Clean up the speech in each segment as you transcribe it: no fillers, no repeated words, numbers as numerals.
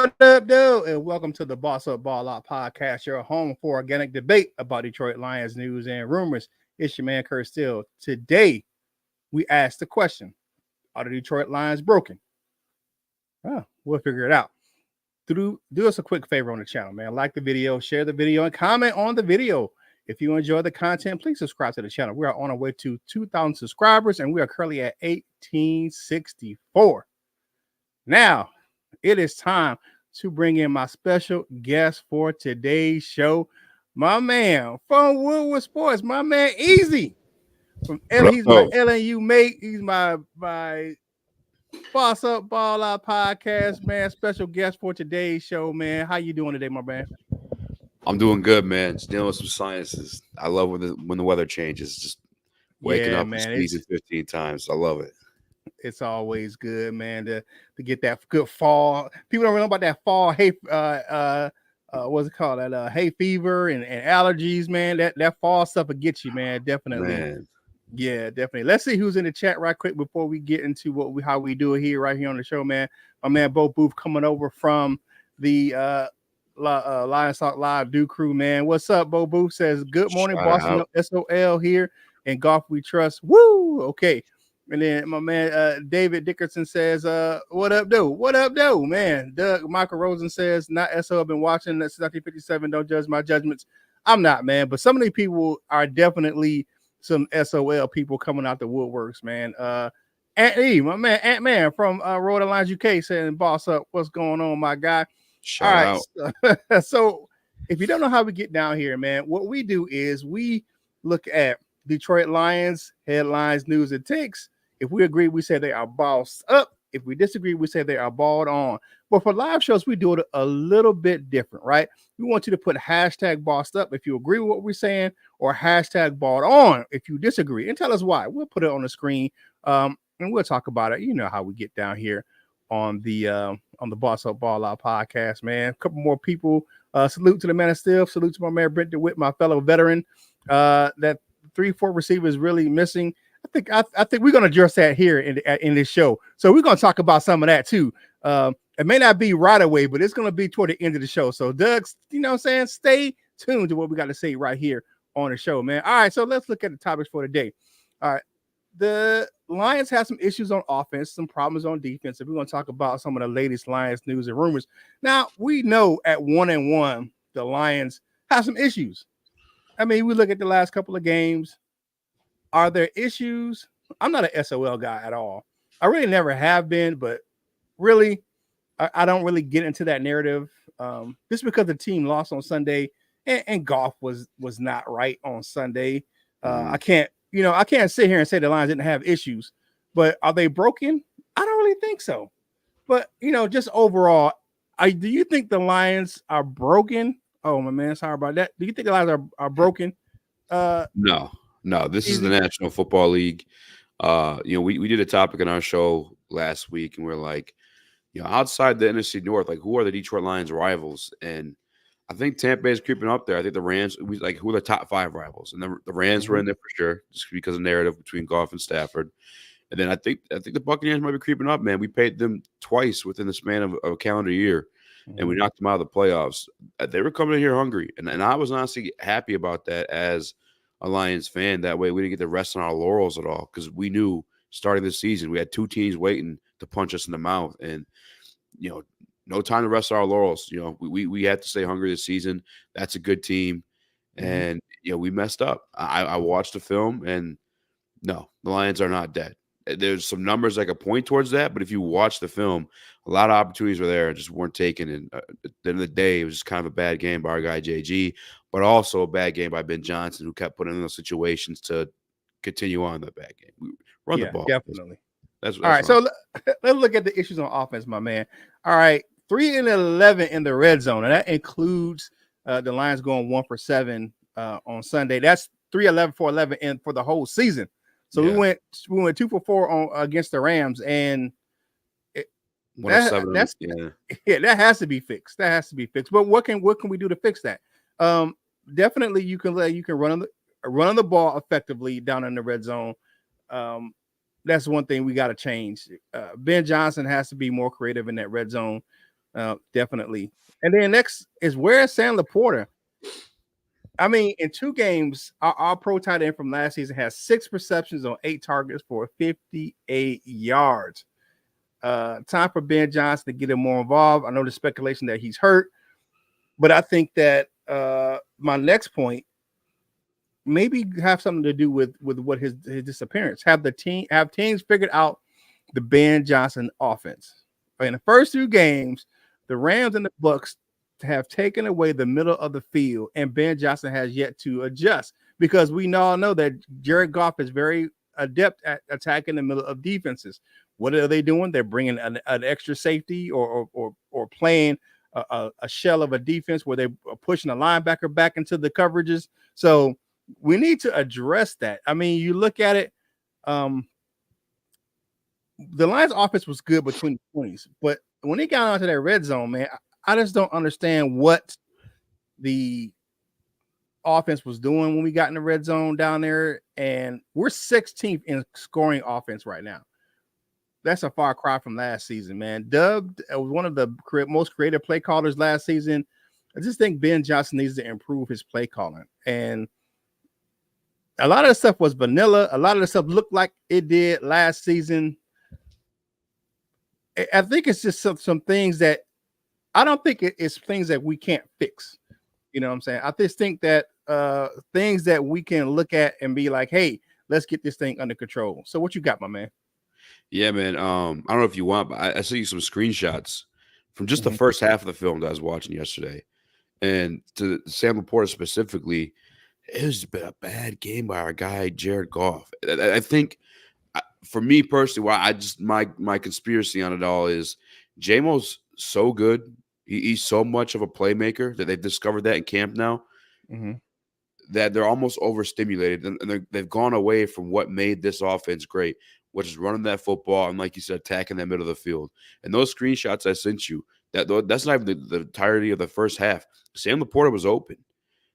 What up, dude? And welcome to the Boss Up Ball Out podcast, your home for organic debate about Detroit Lions news and rumors. It's your man, Kurt Steele. Today, we asked the question, are the Detroit Lions broken? Well, we'll figure it out. Do us a quick favor on the channel, man. Like the video, share the video, and comment on the video. If you enjoy the content, please subscribe to the channel. We are on our way to 2,000 subscribers, and we are currently at 1864. Now, it is time to bring in my special guest for today's show, my man from Woodward Sports, my man Easy. He's my LNU mate. He's my Boss Up Ball Out podcast, man. Special guest for today's show, man. How you doing today, my man? I'm doing good, man. Just dealing with some sciences. I love when the weather changes. Just waking up and sneezing 15 times. I love it. It's always good, man, to get that good fall. People don't know about that fall hay. What's it called? That hay fever and allergies, man. That fall stuff will get you, man. Definitely. Man. Yeah, definitely. Let's see who's in the chat right quick before we get into how we do it right here on the show, man. My man Bo Booth coming over from the Lions Talk Live Do Crew, man. What's up, Bo Booth? Says good morning, Boston SOL here and Golf We Trust. Woo! Okay. And then my man David Dickerson says, what up, dude? What up, dude, man? Doug Michael Rosen says, not SO, I've been watching since 1957. Don't judge my judgments. I'm not, man. But some of these people are definitely some SOL people coming out the woodworks, man. Ant E, my man, Ant-Man from Rhode Island, UK, saying, boss up, what's going on, my guy? Shout out. So if you don't know how we get down here, man, what we do is we look at Detroit Lions, headlines, news, and takes. If we agree, we say they are bossed up. If we disagree, we say they are balled on. But for live shows, we do it a little bit different, right? We want you to put hashtag bossed up if you agree with what we're saying, or hashtag balled on if you disagree, and tell us why. We'll put it on the screen, and we'll talk about it. You know how we get down here on the Boss Up Ball Out podcast, man. A couple more people. Salute to the man of steel. Salute to my man Brent DeWitt, my fellow veteran. That 3-4 receiver is really missing. I think we're gonna address that here in this show. So we're gonna talk about some of that too. It may not be right away, but it's gonna be toward the end of the show. So Doug, you know what I'm saying? Stay tuned to what we got to say right here on the show, man. All right, so let's look at the topics for today. All right. The Lions have some issues on offense, some problems on defense. And we're going to talk about some of the latest Lions news and rumors. Now, we know at 1-1, the Lions have some issues. I mean, we look at the last couple of games. Are there issues? I'm not an SOL guy at all. I really never have been, but really, I don't really get into that narrative. Just because the team lost on Sunday and golf was not right on Sunday. I can't sit here and say the Lions didn't have issues, but are they broken? I don't really think so. But, just overall, do you think the Lions are broken? Oh, my man, sorry about that. Do you think the Lions are broken? No, this is the National Football League. We did a topic in our show last week, and we're like, outside the NFC North, like, who are the Detroit Lions rivals? And I think Tampa Bay is creeping up there. I think the Rams, who are the top 5 rivals? And the Rams were in there for sure, just because of narrative between Goff and Stafford. And then I think the Buccaneers might be creeping up, man. We paid them twice within the span of a calendar year, and we knocked them out of the playoffs. They were coming in here hungry, and I was honestly happy about that as a Lions fan. That way we didn't get to rest on our laurels at all, because we knew starting this season we had 2 teams waiting to punch us in the mouth, and no time to rest our laurels. We had to stay hungry this season. That's a good team, and we messed up. I watched the film, and no, the Lions are not dead. There's some numbers that could point towards that, but if you watch the film, a lot of opportunities were there and just weren't taken. And at the end of the day, it was just kind of a bad game by our guy JG, but also a bad game by Ben Johnson, who kept putting in those situations to continue on that bad game. We run the ball. Definitely. That's all right. So let's look at the issues on offense, my man. All right, 3-11 in the red zone, and that includes the Lions going 1 for 7 on Sunday. That's 3-11 for 11 in for the whole season. So we went 2 for 4 against the Rams, and that has to be fixed. That has to be fixed. But what can we do to fix that? Definitely, you can run on the ball effectively down in the red zone. That's one thing we got to change. Ben Johnson has to be more creative in that red zone. Definitely. And then next is where Sam Laporta. I mean, in 2 games, our pro tight end from last season has 6 receptions on 8 targets for 58 yards. Time for Ben Johnson to get him more involved. I know the speculation that he's hurt, but I think that my next point maybe have something to do with what his disappearance. Have teams figured out the Ben Johnson offense. In the first 2 games, the Rams and the Bucks have taken away the middle of the field, and Ben Johnson has yet to adjust because we all know that Jared Goff is very adept at attacking the middle of defenses. What are they doing? They're bringing an extra safety or playing a shell of a defense where they're pushing a linebacker back into the coverages. So we need to address that. I mean, you look at it. The Lions' offense was good between the 20s, but when they got onto that red zone, man, I just don't understand what the offense was doing when we got in the red zone down there. And we're 16th in scoring offense right now. That's a far cry from last season, man. Dubbed was one of the most creative play callers last season. I just think Ben Johnson needs to improve his play calling. And a lot of the stuff was vanilla. A lot of the stuff looked like it did last season. I think it's just some things that I don't think it's things that we can't fix. You know what I'm saying? I just think that things that we can look at and be like, hey, let's get this thing under control. So what you got, my man? Yeah, man. I don't know if you want, but I see some screenshots from just the first half of the film that I was watching yesterday. And to Sam Laporta specifically, it was a bad game by our guy, Jared Goff. I think for me personally, why I just my conspiracy on it all is J-Mo's so good. He's so much of a playmaker that they've discovered that in camp now that they're almost overstimulated and they've gone away from what made this offense great, which is running that football and, like you said, attacking that middle of the field. And those screenshots I sent you, that's not even the entirety of the first half. Sam Laporta was open.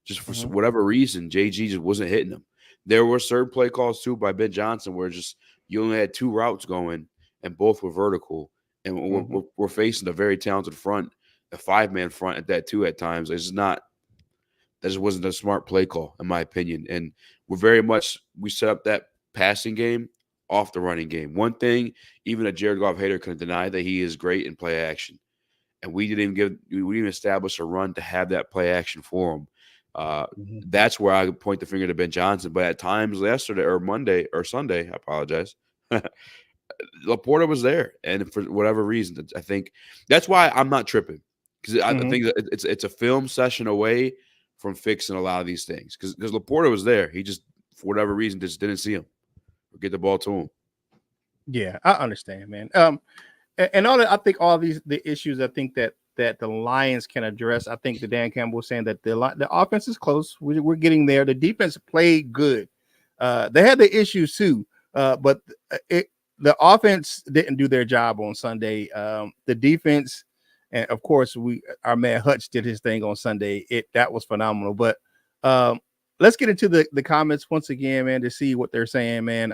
Just for whatever reason, JG just wasn't hitting him. There were certain play calls, too, by Ben Johnson where just you only had 2 routes going and both were vertical. And we're facing a very talented front, a 5-man front at that, too, at times. It's not – that just wasn't a smart play call, in my opinion. And we set up that passing game off the running game. One thing, even a Jared Goff hater couldn't deny that he is great in play action. And we didn't even establish a run to have that play action for him. That's where I would point the finger to Ben Johnson. But at times yesterday or Monday or Sunday, I apologize, Laporta was there. And for whatever reason, I think that's why I'm not tripping. Because I think that it's a film session away from fixing a lot of these things. Because Laporta was there. He just, for whatever reason, just didn't see him or get the ball to him. Yeah, I understand, man. And all that, I think all the issues I think that the Lions can address. I think that Dan Campbell was saying that the offense is close. We're getting there. The defense played good. They had the issues too, but the offense didn't do their job on Sunday. The defense, and of course, our man Hutch did his thing on Sunday. That was phenomenal. But let's get into the comments once again, man, to see what they're saying, man.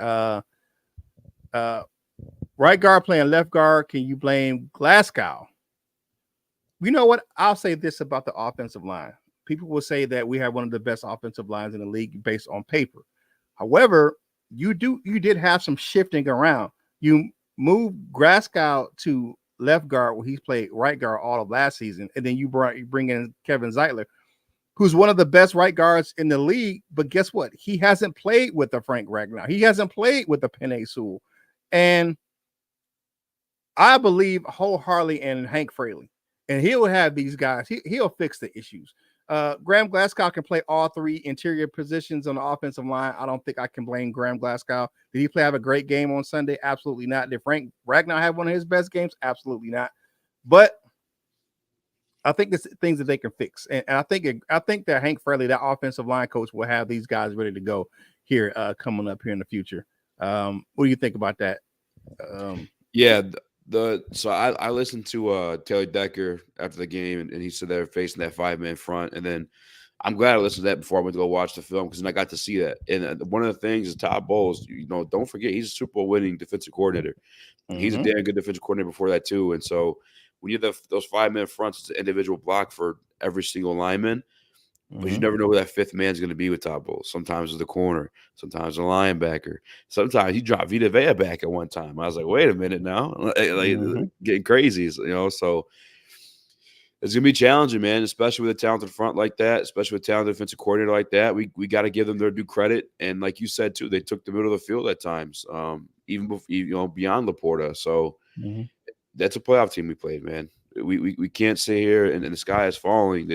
Right guard playing left guard. Can you blame Glasgow? You know what? I'll say this about the offensive line. People will say that we have one of the best offensive lines in the league based on paper. However, you did have some shifting around. You moved Glasgow to left guard where he's played right guard all of last season, and then you bring in Kevin Zeitler, who's one of the best right guards in the league. But guess what? He hasn't played with the Frank Ragnow. He hasn't played with the Penei Sewell. And I believe wholeheartedly in Hank Fraley. And he'll have these guys. He'll fix the issues. Graham Glasgow can play all 3 interior positions on the offensive line. I don't think I can blame Graham Glasgow. Did he have a great game on Sunday? Absolutely not. Did Frank Ragnow have one of his best games? Absolutely not. But I think it's things that they can fix. And I think that Hank Fraley, that offensive line coach, will have these guys ready to go here coming up here in the future. What do you think about that? So I listened to Taylor Decker after the game, and he said they're facing that 5-man front. And then I'm glad I listened to that before I went to go watch the film because then I got to see that. And one of the things is Todd Bowles, don't forget he's a Super Bowl winning defensive coordinator. He's a damn good defensive coordinator before that too. And so when you have those 5-man fronts, it's an individual block for every single lineman. But you Mhm. never know who that fifth man's going to be with Todd Bowles. Sometimes it's the corner, sometimes a linebacker. Sometimes he dropped Vita Vea back at one time. I was like, wait a minute now, Mhm. getting crazy, So it's gonna be challenging, man, especially with a talented front like that, especially with a talented defensive coordinator like that. We got to give them their due credit, and like you said too, they took the middle of the field at times, even before, beyond Laporta. So Mhm. that's a playoff team we played, man. We can't sit here and the sky is falling.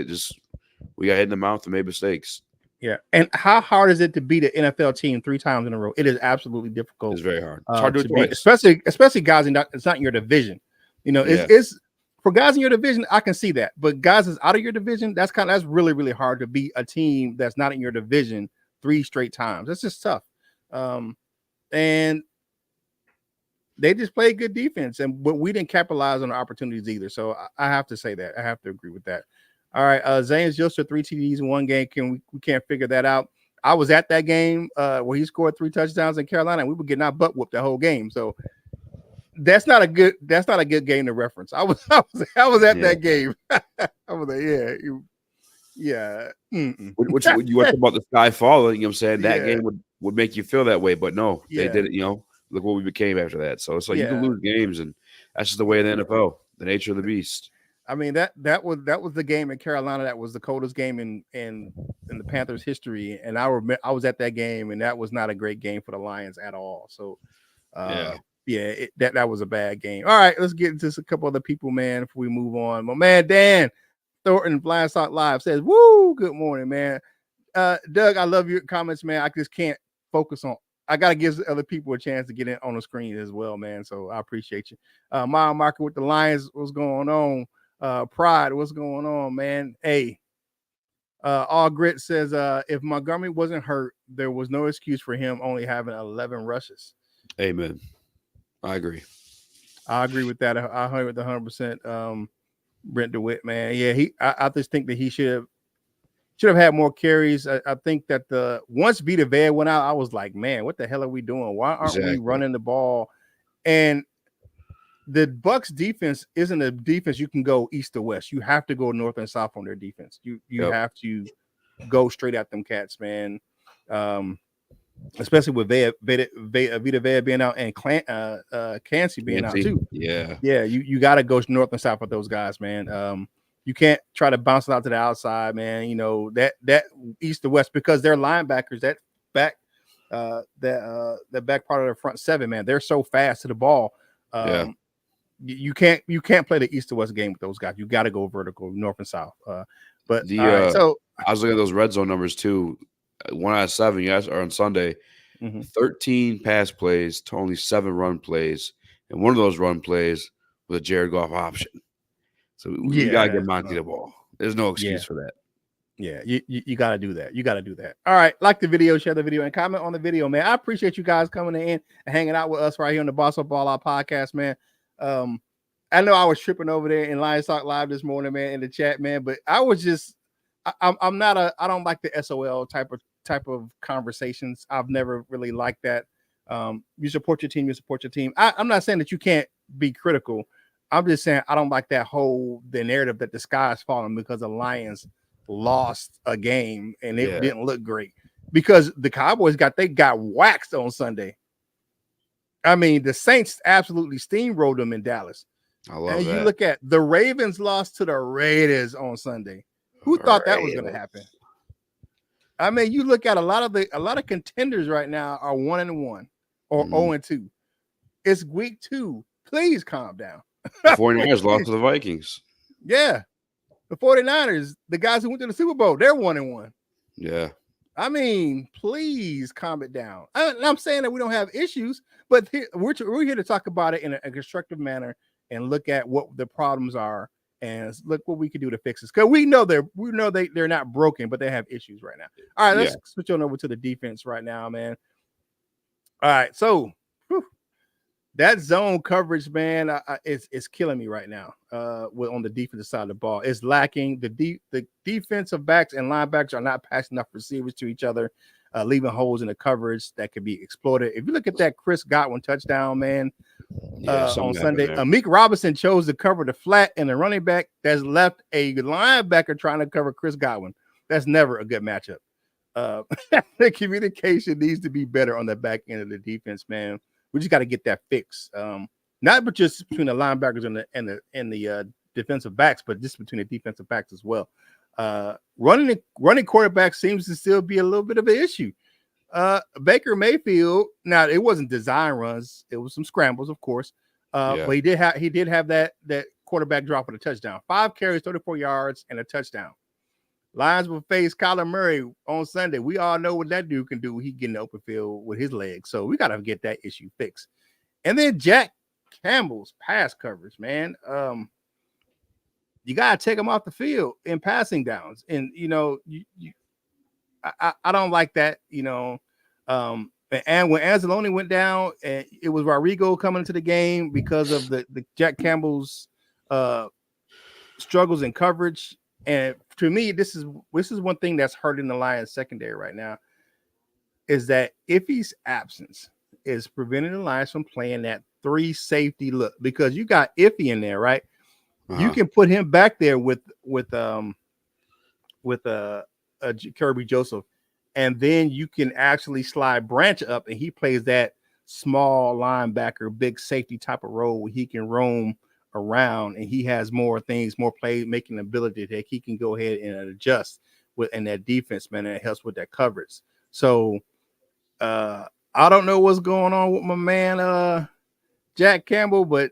We got hit in the mouth and made mistakes. Yeah. And how hard is it to beat an NFL team 3 times in a row? It is absolutely difficult. It's very hard. It's hard to do To it beat, twice. especially guys it's not in your division. Yeah. It's for guys in your division, I can see that. But guys that's out of your division, that's really, really hard to beat a team that's not in your division 3 straight times. That's just tough. And they just played good defense, but we didn't capitalize on the opportunities either. So I have to say that. I have to agree with that. All right, Zane's just 3 TDs in one game. We can't figure that out. I was at that game where he scored 3 touchdowns in Carolina, and we were getting our butt whooped the whole game. So that's not a good game to reference. I was at that game. I was like, yeah. Which you want about the sky falling, I'm saying that Yeah. game would make you feel that way, but no, they Yeah. did it. Look what we became after that. So it's like you can Yeah. lose games, and that's just the way of the NFL, the nature of the beast. I mean that was the game in Carolina that was the coldest game in the Panthers history, and I was at that game, and that was not a great game for the Lions at all. So, that was a bad game. All right, let's get into a couple other people, man. Before we move on, my man Dan Thornton, Blind Sock Live says, "Woo, good morning, man." Doug, I love your comments, man. I just can't focus on. I gotta give other people a chance to get in on the screen as well, man. So I appreciate you. Mile marker with the Lions. What's going on? Pride, what's going on, man? Hey, All Grit says if Montgomery wasn't hurt, there was no excuse for him only having 11 rushes. Amen. I agree. I agree with that. I agree with 100%. Brent DeWitt, man. Yeah, I just think that he should have had more carries. I think that once Vita Vea went out, I was like, man, what the hell are we doing? Why aren't we running the ball? And the Bucks defense isn't a defense you can go east to west. You have to go north and south on their defense. You have to go straight at them cats, man. Especially with Vita Vea being out and Clancy being out too. Yeah. You got to go north and south with those guys, man. You can't try to bounce it out to the outside, man. That east to west, because their linebackers, that back part of the front seven, man, they're so fast to the ball. You can't play the east to west game with those guys. You got to go vertical, north and south. But so I was looking at those red zone numbers too. 1 out of 7, yes, or on Sunday, 13 pass plays to only 7 run plays, and one of those run plays was a Jared Goff option. So we gotta get Monty the ball. There's no excuse for that. Yeah, you got to do that. You got to do that. All right, like the video, share the video, and comment on the video, man. I appreciate you guys coming in and hanging out with us right here on the Boss Up Ball Out podcast, man. I know I was tripping over there in Lions Talk Live this morning, man, in the chat, man, but I was just, I don't like the SOL type of conversations. I've never really liked that. You support your team, you support your team. I'm not saying that you can't be critical. I'm just saying I don't like the narrative that the sky is falling because the Lions lost a game and it didn't look great, because the Cowboys got waxed on Sunday. I mean, the Saints absolutely steamrolled them in Dallas. I love that. You look at the Ravens lost to the Raiders on Sunday. Who thought that was going to happen? I mean, you look at a lot of contenders right now are 1-1 or 0-2. It's week 2. Please calm down. The 49ers lost to the Vikings. Yeah. The 49ers, the guys who went to the Super Bowl, they're 1-1. Yeah. I mean, please calm it down. I'm saying that we don't have issues, but we're here to talk about it in a constructive manner and look at what the problems are and look what we can do to fix this. Because we know they're not broken, but they have issues right now. All right, let's switch on over to the defense right now, man. All right, so that zone coverage, man, it's killing me right now. On the defensive side of the ball, it's lacking. The defensive backs and linebackers are not passing enough receivers to each other. leaving holes in the coverage that could be exploited. If you look at that Chris Godwin touchdown, man, Yeah, on something happened Sunday, there. Amik Robinson chose to cover the flat, and the running back that's left a linebacker trying to cover Chris Godwin. That's never a good matchup. Uh, the communication needs to be better on the back end of the defense, man. We just got to get that fixed. Not but just between the linebackers and the defensive backs, but just between the defensive backs as well. Running quarterback seems to still be a little bit of an issue. Baker Mayfield, now it wasn't design runs, it was some scrambles, of course. Yeah. But he did have that quarterback drop with a touchdown. 5 carries, 34 yards, and a touchdown. Lions will face Kyler Murray on Sunday. We all know what that dude can do. He get in the open field with his legs. So we got to get that issue fixed. And then Jack Campbell's pass coverage, man. You got to take him off the field in passing downs. And, I don't like that, and when Anzalone went down, and it was Rodrigo coming into the game because of the Jack Campbell's struggles in coverage. And to me, this is one thing that's hurting the Lions secondary right now, is that Iffy's absence is preventing the Lions from playing that 3 safety look, because you got Iffy in there, right? You can put him back there with Kirby Joseph, and then you can actually slide Branch up, and he plays that small linebacker, big safety type of role where he can roam around, and he has more play making ability that he can go ahead and adjust in that defense, man, and it helps with that coverage. So I don't know what's going on with my man Jack Campbell, but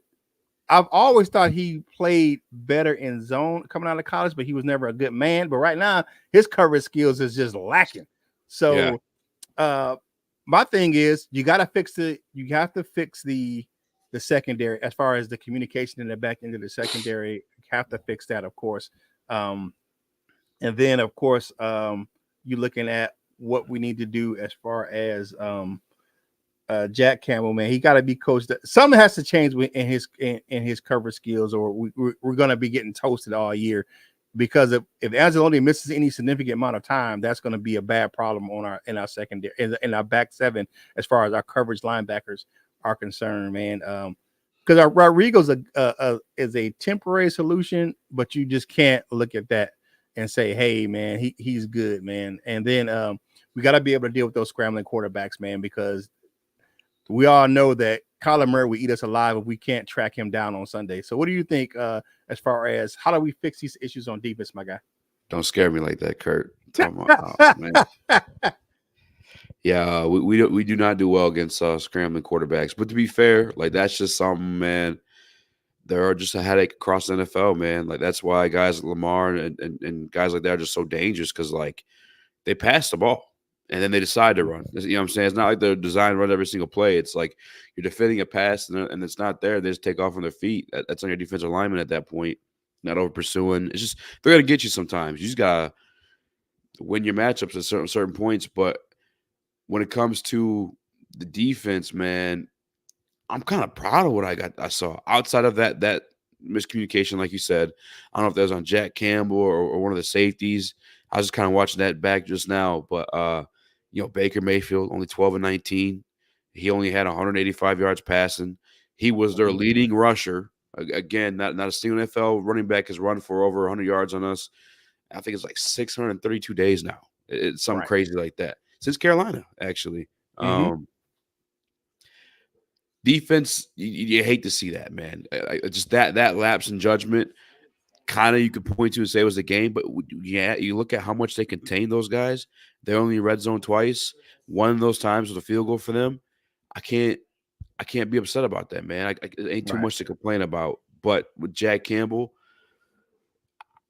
I've always thought he played better in zone coming out of college, but he was never a good man. But right now, his coverage skills is just lacking. So my thing is, you have to fix the secondary as far as the communication in the back end of the secondary. You have to fix that, of course. And then, of course, you're looking at what we need to do as far as Jack Campbell, man. He got to be coached. Something has to change in his cover skills, or we're going to be getting toasted all year. Because if Anzalone misses any significant amount of time, that's going to be a bad problem in our secondary, in our back 7, as far as our coverage linebackers are concerned, man. Because our Rodrigo's is a temporary solution, but you just can't look at that and say, hey, man, he's good, man. And then we got to be able to deal with those scrambling quarterbacks, man, because we all know that Kyler Murray will eat us alive if we can't track him down on Sunday. So what do you think as far as how do we fix these issues on defense, my guy? Don't scare me like that, Kurt. Man. Yeah, we do not do well against scrambling quarterbacks. But to be fair, like that's just something, man. There are just a headache across the NFL, man. Like that's why guys like Lamar and guys like that are just so dangerous, because like they pass the ball and then they decide to run. You know what I'm saying? It's not like they're designed to run every single play. It's like you're defending a pass and it's not there. They just take off on their feet. That's on your defensive lineman at that point, not over pursuing. It's just they're going to get you sometimes. You just got to win your matchups at certain points. But when it comes to the defense, man, I'm kind of proud of what I saw. Outside of that miscommunication, like you said, I don't know if that was on Jack Campbell or one of the safeties. I was just kind of watching that back just now. But Baker Mayfield, only 12 and 19. He only had 185 yards passing. He was their leading rusher. Again, not a single NFL running back has run for over 100 yards on us. I think it's like 632 days now. It's something crazy like that. Since Carolina, actually. Defense, you hate to see that, man. Just that lapse in judgment, kind of you could point to and say it was a game, but yeah, you look at how much they contain those guys. They're only in red zone twice. One of those times was a field goal for them. I can't be upset about that, man. It ain't too much to complain about. But with Jack Campbell,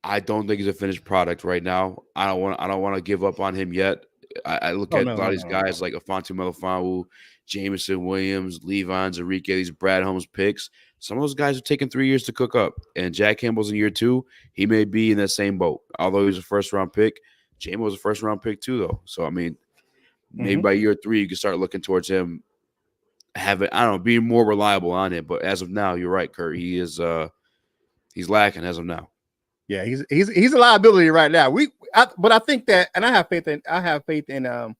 I don't think he's a finished product right now. I don't want to give up on him yet. I look at a lot of these guys like Afonso Melifonwu, Jameson Williams, Levon Zarique, these Brad Holmes picks. Some of those guys are taking 3 years to cook up. And Jack Campbell's in year 2. He may be in that same boat. Although he was a first-round pick, Jameson was a first-round pick too, though. So, I mean, maybe by year 3, you can start looking towards him being more reliable on it. But as of now, you're right, Kurt. He is he's lacking as of now. Yeah, he's a liability right now. But I think that, and I have faith in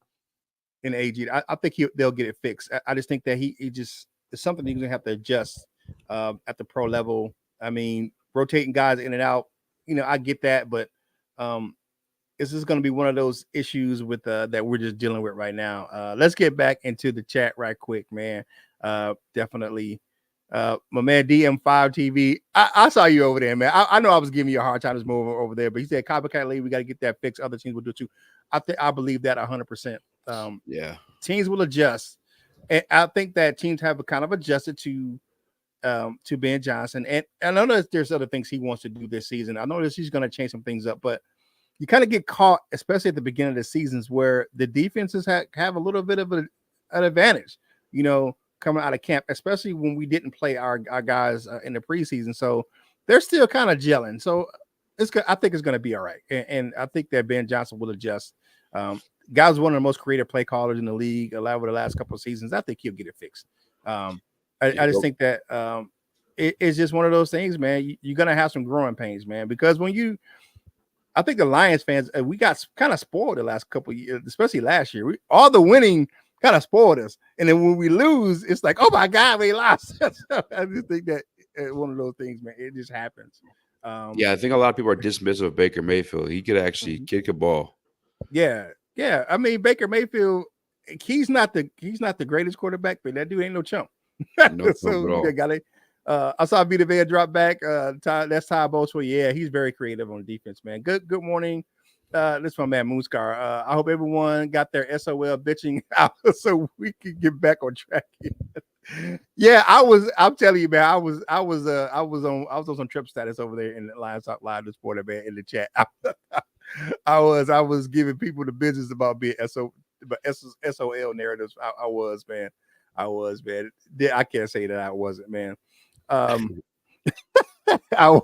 in AG. I think they'll get it fixed. I just think that he just it's something he's gonna have to adjust at the pro level. I mean, rotating guys in and out, I get that, but this is going to be one of those issues with that we're just dealing with right now. Let's get back into the chat right quick, man. Definitely. My man DM5 TV. I saw you over there, man. I know I was giving you a hard time this move over there, but he said copycat league, we got to get that fixed. Other teams will do too. I believe that 100%. Yeah. Teams will adjust. And I think that teams have kind of adjusted to Ben Johnson. And I know that there's other things he wants to do this season. I know that he's going to change some things up, but you kind of get caught, especially at the beginning of the seasons, where the defenses have a little bit of an advantage, coming out of camp, especially when we didn't play our guys in the preseason. So they're still kind of gelling. So I think it's going to be all right. And I think that Ben Johnson will adjust. Guy's one of the most creative play callers in the league over the last couple of seasons. I think he'll get it fixed. I just think that it's just one of those things, man. You're going to have some growing pains, man, because I think the Lions fans, we got kind of spoiled the last couple of years, especially last year. All the winning kind of spoiled us. And then when we lose, it's like, oh my God, we lost. I just think that one of those things, man, it just happens. I think a lot of people are dismissive of Baker Mayfield. He could actually kick a ball. Yeah. I mean, Baker Mayfield, he's not the greatest quarterback, but that dude ain't no chump. No so at all. You got it. I saw Vita Vea drop back. That's Ty Boswell. Yeah, he's very creative on defense, man. Good morning. This is my man Moonscar. I hope everyone got their SOL bitching out so we can get back on track. Yeah, I'm telling you, man. I was on some trip status over there in the Lions Talk Live this morning, man, in the chat. I was giving people the business about being SOL narratives. I was, man. I can't say that I wasn't, man. I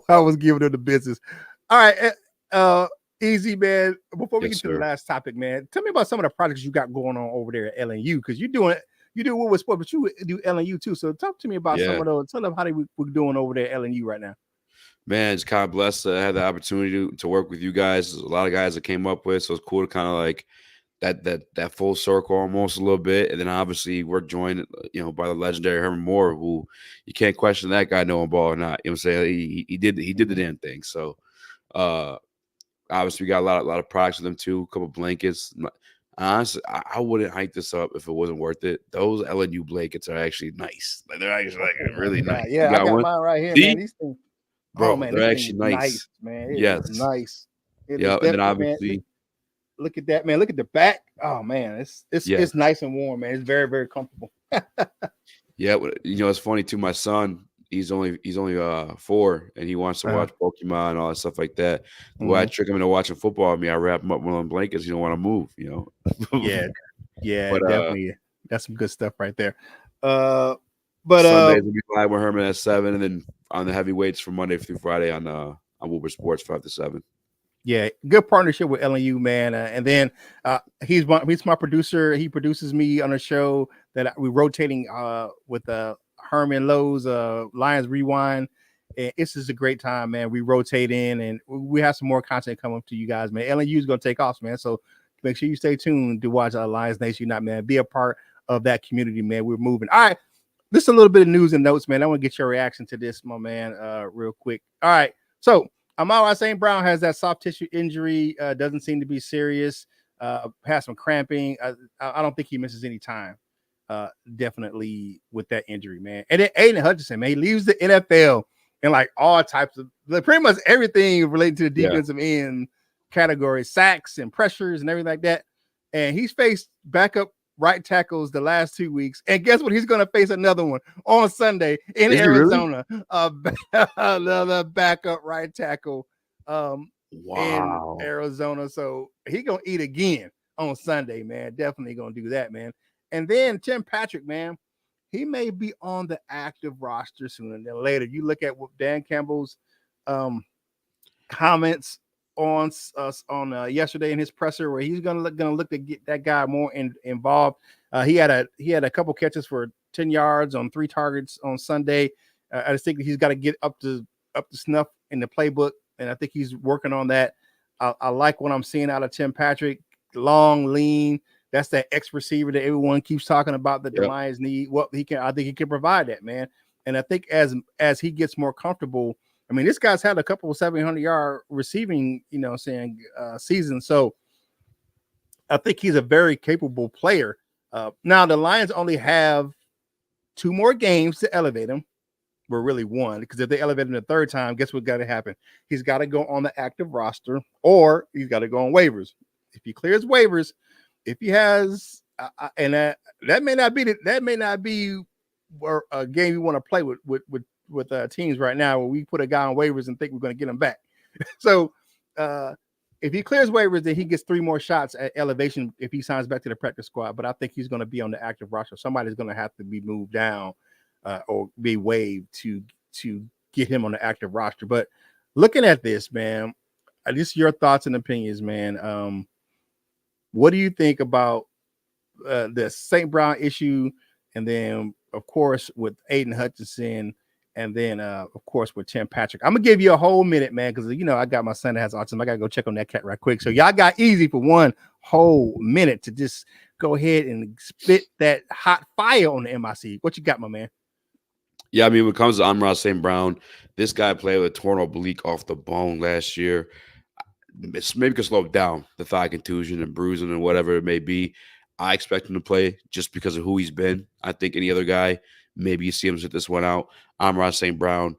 was giving her the business. All right, easy, man. Before we get to the last topic, man, tell me about some of the projects you got going on over there at LNU, because you do with sport, but you do LNU too. So talk to me about some of those. Tell them how we're doing over there at LNU right now. Man, it's kind of blessed to have the opportunity to work with you guys. There's a lot of guys that came up with, so it's cool to kind of like that full circle almost a little bit. And then obviously we're joined, by the legendary Herman Moore, who you can't question that guy knowing ball or not. You know what I'm saying? He did the damn thing. So obviously we got a lot of products with them too, a couple blankets. Honestly, I wouldn't hype this up if it wasn't worth it. Those LNU blankets are actually nice. Like they're actually really nice. Yeah, I got mine right here, man. These things, bro, man, they're actually nice, man. It's nice. Yeah, and then obviously. Man, look at that, man. Look at the back. Oh man, it's nice and warm, man. It's very, very comfortable. Yeah, it's funny too. My son, he's only 4, and he wants to watch Pokemon and all that stuff like that. The way I trick him into watching football with me, I wrap him up in one of them blankets. He don't want to move, Yeah, but, definitely. That's some good stuff right there. But Sundays we'll be live with Herman at 7, and then on the heavyweights from Monday through Friday on Wilbur Sports 5 to 7. Yeah, good partnership with LNU, man. And then he's my producer. He produces me on a show that we're rotating with Herman Lowe's Lions Rewind. And this is a great time, man. We rotate in, and we have some more content coming to you guys, man. LNU is going to take off, man. So make sure you stay tuned to watch Lions Nation Unite, man. Be a part of that community, man. We're moving. All right, this is a little bit of news and notes, man. I want to get your reaction to this, my man, real quick. All right, so Amara St. Brown has that soft tissue injury. Doesn't seem to be serious. Has some cramping. I don't think he misses any time. Definitely with that injury, man. And then Aiden Hutchinson, man, he leaves the NFL in like all types of pretty much everything related to the defensive end category, sacks and pressures and everything like that. And he's faced backup right tackles the last 2 weeks. And guess what? He's going to face another one on Sunday in Arizona. Really? Another backup right tackle in Arizona. So he going to eat again on Sunday, man. Definitely going to do that, man. And then Tim Patrick, man, he may be on the active roster sooner than later. You look at what Dan Campbell's comments on yesterday in his presser, where he's gonna look to get that guy more involved. He had a couple catches for 10 yards on 3 targets on Sunday. I just think he's got to get up to snuff in the playbook, and I think he's working on that. I like what I'm seeing out of Tim Patrick. Long, lean. That's that X receiver that everyone keeps talking about that the Yep. Lions need. Well, I think he can provide that, man. And I think as he gets more comfortable, I mean, this guy's had a couple of 700-yard receiving, seasons. So I think he's a very capable player. Now the Lions only have 2 more games to elevate him. We're really one, because if they elevate him the third time, guess what's got to happen? He's got to go on the active roster, or he's got to go on waivers. If he clears waivers, if he has, and that may not be a game you want to play with teams right now, where we put a guy on waivers and think we're going to get him back. So if he clears waivers, then he gets 3 more shots at elevation if he signs back to the practice squad. But I think he's going to be on the active roster. Somebody's going to have to be moved down or be waived to get him on the active roster. But looking at this, man, just your thoughts and opinions, man. What do you think about the St. Brown issue? And then, of course, with Aiden Hutchinson, and then, of course, with Tim Patrick. I'm going to give you a whole minute, man, because, I got my son that has autism. I got to go check on that cat right quick. So y'all got easy for 1 whole minute to just go ahead and spit that hot fire on the MIC. What you got, my man? Yeah, I mean, when it comes to Amon-Ra St. Brown, this guy played with a torn oblique off the bone last year. Maybe could slow down the thigh contusion and bruising and whatever it may be. I expect him to play just because of who he's been. I think any other guy, maybe you see him sit this one out. Amon-Ra St. Brown,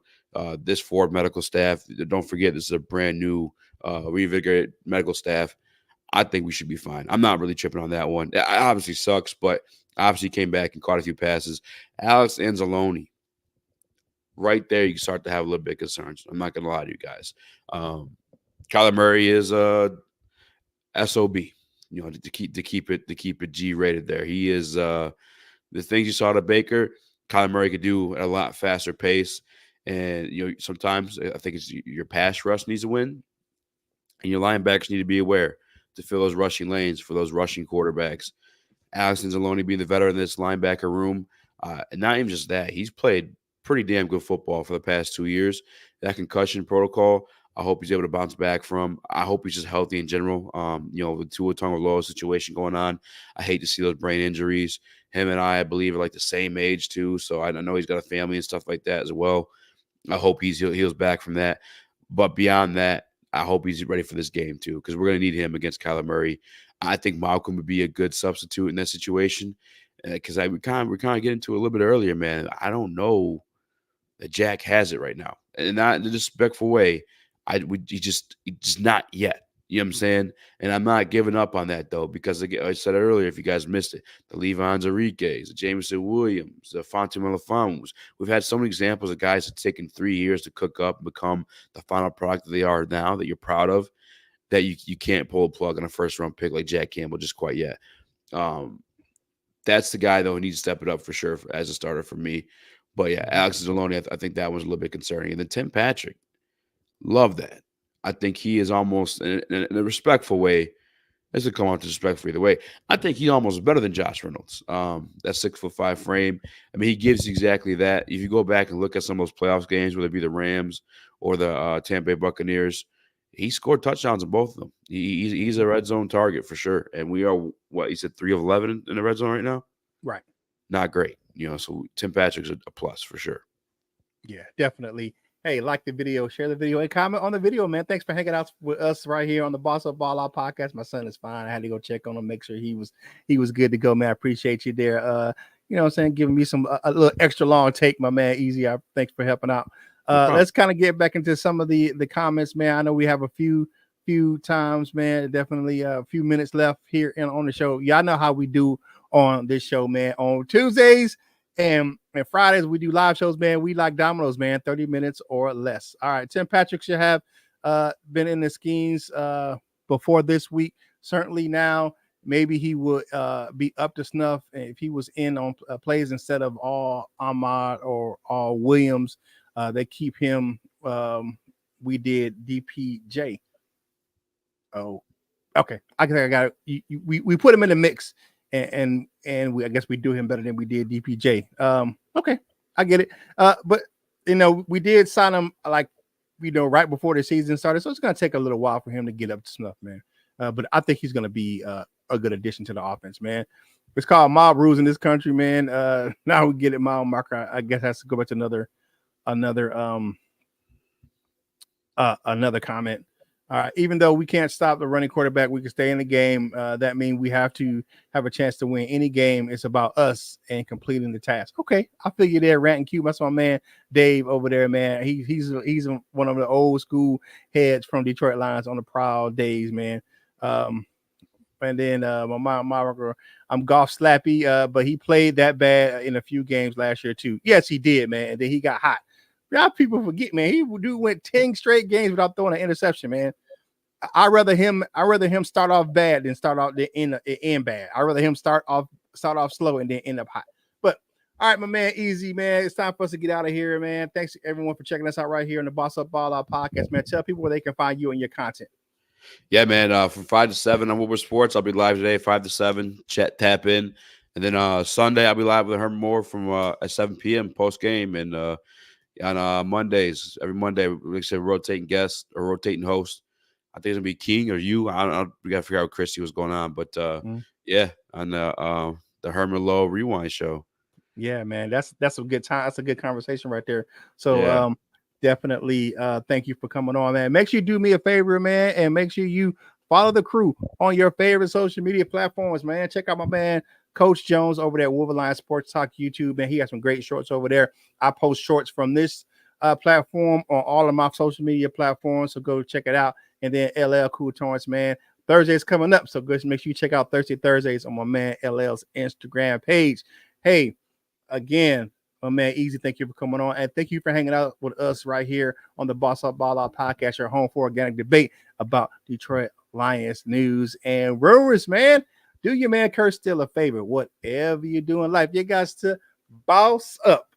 this Ford medical staff, don't forget this is a brand new reinvigorated medical staff. I think we should be fine. I'm not really tripping on that one. It obviously sucks, but obviously came back and caught a few passes. Alex Anzalone, right there, you can start to have a little bit of concerns. I'm not going to lie to you guys. Kyler Murray is SOB, to keep it G rated there. He is the things you saw to Baker, Kyler Murray could do at a lot faster pace. And sometimes I think it's your pass rush needs to win, and your linebackers need to be aware to fill those rushing lanes for those rushing quarterbacks. Alex Anzalone being the veteran in this linebacker room, and not even just that, he's played pretty damn good football for the past 2 years. That concussion protocol, I hope he's able to bounce back from. I hope he's just healthy in general. With Tua Tagovailoa situation going on, I hate to see those brain injuries. Him and I believe, are like the same age too. So I know he's got a family and stuff like that as well. I hope he heals back from that. But beyond that, I hope he's ready for this game too, because we're going to need him against Kyler Murray. I think Malcolm would be a good substitute in that situation, because we kind of get into it a little bit earlier, man. I don't know that Jack has it right now, and not in a disrespectful way. He's just not yet. You know what I'm saying? And I'm not giving up on that, though, because again, I said it earlier, if you guys missed it, the Levon Enriquez, the Jameson Williams, the Fonte Melifonwu. We've had so many examples of guys that's taken 3 years to cook up and become the final product that they are now, that you're proud of, that you can't pull a plug on a first-round pick like Jack Campbell just quite yet. That's the guy, though, who needs to step it up for sure as a starter for me. But, yeah, Alex Anzalone, I think that was a little bit concerning. And then Tim Patrick, love that. I think he is almost, in a respectful way, this will come out disrespectful either way, I think he's almost better than Josh Reynolds. That 6'5" frame. I mean, he gives exactly that. If you go back and look at some of those playoffs games, whether it be the Rams or the Tampa Bay Buccaneers, he scored touchdowns in both of them. He's a red zone target for sure. And we are, what, he said 3 of 11 in the red zone right now? Right. Not great. So Tim Patrick's a plus for sure. Yeah, definitely. Hey, like the video, share the video, and comment on the video, man. Thanks for hanging out with us right here on the Boss Up Ball Out podcast. My son is fine. I had to go check on him, make sure he was good to go, man. I appreciate you there. You know what I'm saying, giving me a little extra long take, my man. Easy. Thanks for helping out. Let's kind of get back into some of the comments, man. I know we have a few times, man. Definitely a few minutes left here on the show. Y'all know how we do on this show, man. On Tuesdays and Fridays, we do live shows, man. We like dominoes, man, 30 minutes or less. All right, Tim Patrick should have been in the schemes before this week. Certainly now, maybe he would be up to snuff if he was in on plays instead of all Ahmad or all Williams. They keep him. We did DPJ. Oh, okay. I got it. We put him in the mix. And I guess we do him better than we did DPJ. Okay, I get it. But we did sign him right before the season started, so it's gonna take a little while for him to get up to snuff, man. But I think he's gonna be a good addition to the offense, man. It's called mob rules in this country, man. Now we get it, mile marker. I guess has to go back to another another comment. Even though we can't stop the running quarterback, we can stay in the game. That means we have to have a chance to win any game. It's about us and completing the task. Okay, I figure there, Rant and Cube. That's my man Dave over there, man. He's one of the old school heads from Detroit Lions on the proud days, man. And then my I'm golf slappy, but he played that bad in a few games last year too. Yes, he did, man. And then he got hot. Y'all people forget, man. He went 10 straight games without throwing an interception, man. I rather him start off bad than start off the end bad. I rather him start off slow and then end up hot. But all right, my man, easy, man. It's time for us to get out of here, man. Thanks everyone for checking us out right here on the Boss Up Ball Out podcast, man. Tell people where they can find you and your content. Yeah, man. From 5 to 7 on Woodward Sports, I'll be live today, 5 to 7. Tap in, and then Sunday I'll be live with Herman Moore from at 7 p.m. post game, and on Mondays, every Monday, like I said, rotating guest or rotating host. I think it's gonna be King or you. I don't know. We gotta figure out what Christy was going on, but yeah, on the Herman Lowe Rewind show. Yeah, man, that's a good time. That's a good conversation right there. So definitely thank you for coming on, man. Make sure you do me a favor, man, and make sure you follow the crew on your favorite social media platforms, man. Check out my man Coach Jones over there at Wolverine Sports Talk YouTube, man. He has some great shorts over there. I post shorts from this platform on all of my social media platforms, so go check it out. And then LL Cool Torrance, man. Thursday's coming up, so go make sure you check out Thursdays on my man LL's Instagram page. Hey, again, my man Easy, thank you for coming on, and thank you for hanging out with us right here on the Boss Up Ball Out podcast, your home for organic debate about Detroit Lions news and rumors, man. Do your man Kurt Steele a favor. Whatever you do in life, you got to boss up,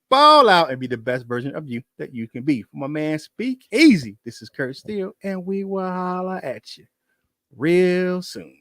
ball out, and be the best version of you that you can be. For my man Speak Easy, this is Kurt Steele, and we will holla at you real soon.